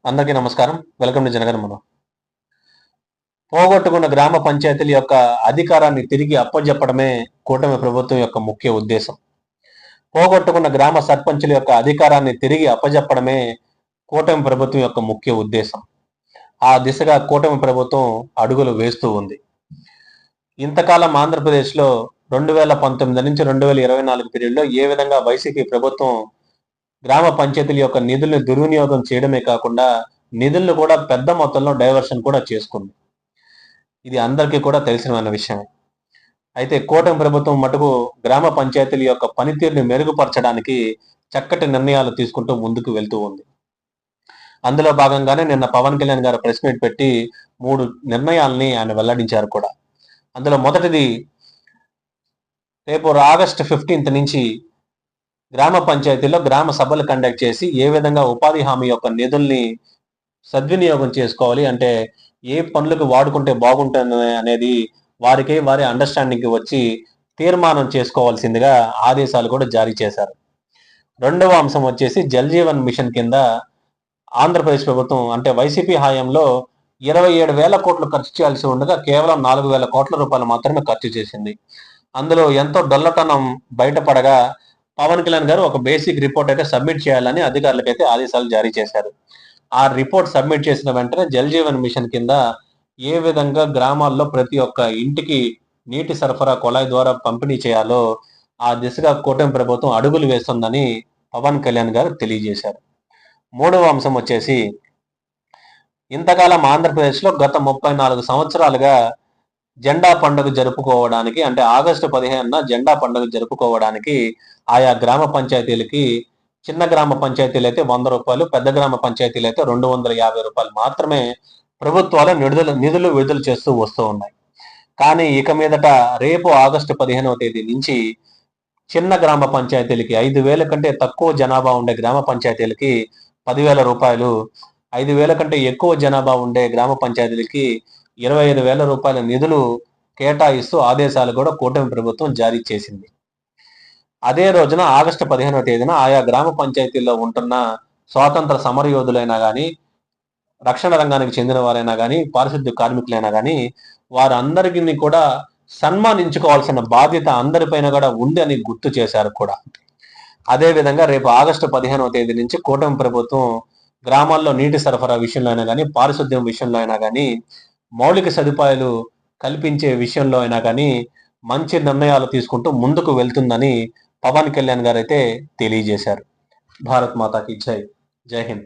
అందరికీ నమస్కారం. Welcome to Janaganamana. పోగొట్టుకున్న గ్రామ పంచాయతీల యొక్క అధికారాన్ని తిరిగి అప్పజెప్పడమే కూటమి ప్రభుత్వం యొక్క ముఖ్య ఉద్దేశం. పోగొట్టుకున్న గ్రామ సర్పంచుల యొక్క అధికారాన్ని తిరిగి అప్పజెప్పడమే కూటమి ప్రభుత్వం యొక్క ముఖ్య ఉద్దేశం. ఆ దిశగా కూటమి ప్రభుత్వం అడుగులు వేస్తూ ఉంది. ఇంతకాలం ఆంధ్రప్రదేశ్లో 2019 నుంచి 2024 పీరియడ్లో ఏ విధంగా వైసీపీ ప్రభుత్వం గ్రామ పంచాయతీల యొక్క నిధుల్ని దుర్వినియోగం చేయడమే కాకుండా నిధులను కూడా పెద్ద మొత్తంలో డైవర్షన్ కూడా చేసుకుంది. ఇది అందరికీ కూడా తెలిసిన విషయమే. అయితే కూటమి ప్రభుత్వం మటుకు గ్రామ పంచాయతీల యొక్క పనితీరుని మెరుగుపరచడానికి చక్కటి నిర్ణయాలు తీసుకుంటూ ముందుకు వెళ్తూ ఉంది. అందులో భాగంగానే నిన్న పవన్ కళ్యాణ్ గారు ప్రెస్ మీట్ పెట్టి 3 నిర్ణయాల్ని ఆయన వెల్లడించారు కూడా. అందులో మొదటిది, రేపు ఆగస్టు 15 నుంచి గ్రామ పంచాయతీల్లో గ్రామ సభలు కండక్ట్ చేసి ఏ విధంగా ఉపాధి హామీ యొక్క నిధుల్ని సద్వినియోగం చేసుకోవాలి, అంటే ఏ పనులకు వాడుకుంటే బాగుంటుంది అనేది వారి అండర్స్టాండింగ్కి వచ్చి తీర్మానం చేసుకోవాల్సిందిగా ఆదేశాలు కూడా జారీ చేశారు. రెండవ అంశం వచ్చేసి జల్ జీవన్ మిషన్ కింద ఆంధ్రప్రదేశ్ ప్రభుత్వం అంటే వైసీపీ హయాంలో 27,000 కోట్లు ఖర్చు చేయాల్సి ఉండగా కేవలం 4,000 కోట్ల రూపాయలు మాత్రమే ఖర్చు చేసింది. అందులో ఎంతో డొల్లతనం బయటపడగా పవన్ కళ్యాణ్ గారు ఒక బేసిక్ రిపోర్ట్ అయితే సబ్మిట్ చేయాలని అధికారులకైతే ఆదేశాలు జారీ చేశారు. ఆ రిపోర్ట్ సబ్మిట్ చేసిన వెంటనే జల్ జీవన్ మిషన్ కింద ఏ విధంగా గ్రామాల్లో ప్రతి ఒక్క ఇంటికి నీటి సరఫరా కొళాయి ద్వారా పంపిణీ చేయాలో ఆ దిశగా కూటమి ప్రభుత్వం అడుగులు వేస్తుందని పవన్ కళ్యాణ్ గారు తెలియజేశారు. మూడవ అంశం వచ్చేసి, ఇంతకాలం ఆంధ్రప్రదేశ్లో గత 34 సంవత్సరాలుగా జెండా పండుగ జరుపుకోవడానికి అంటే ఆగస్టు 15న జెండా పండుగ జరుపుకోవడానికి ఆయా గ్రామ పంచాయతీలకి చిన్న గ్రామ పంచాయతీలు అయితే 100 రూపాయలు, పెద్ద గ్రామ పంచాయతీలు అయితే 250 రూపాయలు మాత్రమే ప్రభుత్వాలు నిధులు విడుదల చేస్తూ వస్తూ ఉన్నాయి. కానీ ఇక మీదట రేపు ఆగస్టు 15వ తేదీ నుంచి చిన్న గ్రామ పంచాయతీలకి 5,000 కంటే తక్కువ జనాభా ఉండే గ్రామ పంచాయతీలకి 10,000 రూపాయలు, 5,000 కంటే ఎక్కువ జనాభా ఉండే గ్రామ పంచాయతీలకి 25,000 రూపాయల నిధులు కేటాయిస్తూ ఆదేశాలు కూడా కూటమి ప్రభుత్వం జారీ చేసింది. అదే రోజున ఆగస్టు 15వ తేదీన ఆయా గ్రామ పంచాయతీల్లో ఉంటున్న స్వాతంత్ర సమరయోధులైనా కానీ, రక్షణ రంగానికి చెందిన వారైనా కానీ, పారిశుద్ధ్య కార్మికులైనా కానీ వారందరికీ కూడా సన్మానించుకోవాల్సిన బాధ్యత అందరిపైన కూడా ఉంది అని గుర్తు చేశారు కూడా. అదే విధంగా రేపు ఆగస్టు 15వ తేదీ నుంచి కూటమి ప్రభుత్వం గ్రామాల్లో నీటి సరఫరా విషయంలో అయినా కానీ, పారిశుద్ధ్యం విషయంలో అయినా కానీ, మౌలిక సదుపాయాలు కల్పించే విషయంలో అయినా కానీ మంచి నిర్ణయాలు తీసుకుంటూ ముందుకు వెళ్తుందని పవన్ కళ్యాణ్ గారు అయితే తెలియజేశారు. భారత్ మాతాకి జై. జై హింద్.